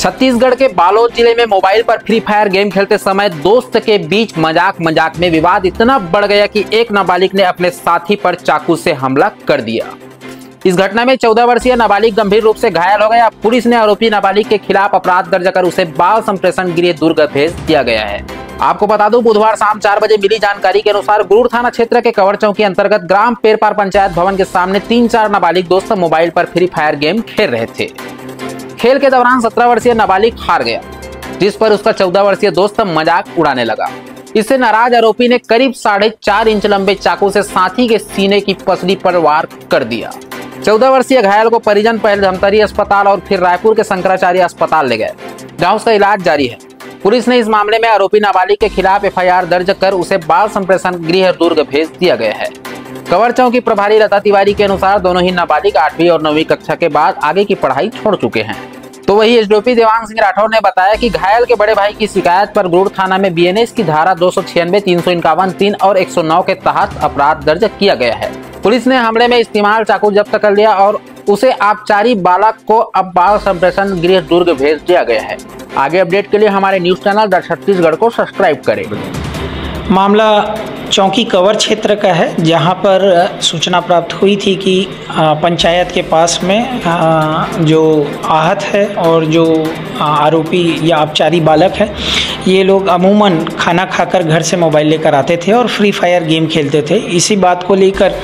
छत्तीसगढ़ के बालोद जिले में मोबाइल पर फ्री फायर गेम खेलते समय दोस्त के बीच मजाक में विवाद इतना बढ़ गया कि एक नाबालिग ने अपने साथी पर चाकू से हमला कर दिया। इस घटना में 14 वर्षीय नाबालिग गंभीर रूप से घायल हो गया। पुलिस ने आरोपी नाबालिग के खिलाफ अपराध दर्ज कर उसे बाल संप्रेषण गृह दुर्ग भेज दिया गया है। आपको बता दूं, बुधवार शाम 4 बजे मिली जानकारी के अनुसार गुरूर थाना क्षेत्र के कवर चौकी अंतर्गत ग्राम पेरपार पंचायत भवन के सामने 3-4 नाबालिग दोस्त मोबाइल पर फ्री फायर गेम खेल रहे थे। खेल के दौरान 17 वर्षीय नाबालिग हार गया, जिस पर उसका 14 वर्षीय दोस्त मजाक उड़ाने लगा। इससे नाराज आरोपी ने करीब 4.5 इंच लंबे चाकू से साथी के सीने की पसली पर वार कर दिया। 14 वर्षीय घायल को परिजन पहले धमतरी अस्पताल और फिर रायपुर के शंकराचार्य अस्पताल ले गए, जहां उसका इलाज जारी है। पुलिस ने इस मामले में आरोपी नाबालिग के खिलाफ FIR दर्ज कर उसे बाल संप्रेषण गृह दुर्ग भेज दिया गया है। कवर चौकी प्रभारी लता तिवारी के अनुसार दोनों ही नाबालिग 8वीं और 9वीं कक्षा के बाद आगे की पढ़ाई छोड़ चुके हैं। तो वही SDOP देवांग सिंह राठौर ने बताया कि घायल के बड़े भाई की शिकायत पर गुरूर थाना में BNS की धारा 296, 351, 3 और 109 के तहत अपराध दर्ज किया गया है। पुलिस ने हमले में इस्तेमाल चाकू जब्त कर लिया और उसे आबकारी बालक को अब बाल संप्रेषण गृह दुर्ग भेज दिया गया है। आगे अपडेट के लिए हमारे न्यूज चैनल द छत्तीसगढ़ को सब्सक्राइब करें। मामला चौकी कवर क्षेत्र का है, जहां पर सूचना प्राप्त हुई थी कि पंचायत के पास में जो आहत है और जो आरोपी या अपचारी बालक है, ये लोग अमूमन खाना खाकर घर से मोबाइल लेकर आते थे और फ्री फायर गेम खेलते थे। इसी बात को लेकर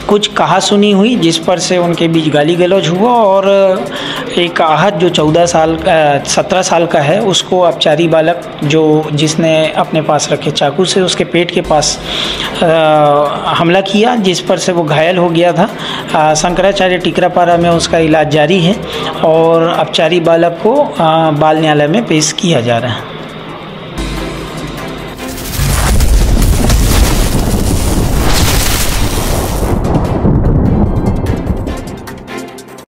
कुछ कहासुनी हुई, जिस पर से उनके बीच गाली गलौज हुआ और एक आहत जो 17 साल का है, उसको अपचारी बालक जिसने अपने पास रखे चाकू से उसके पेट के पास हमला किया, जिस पर से वो घायल हो गया था। शंकराचार्य टिकरापारा में उसका इलाज जारी है और अपचारी बालक को बाल न्यायालय में पेश किया जा रहा है।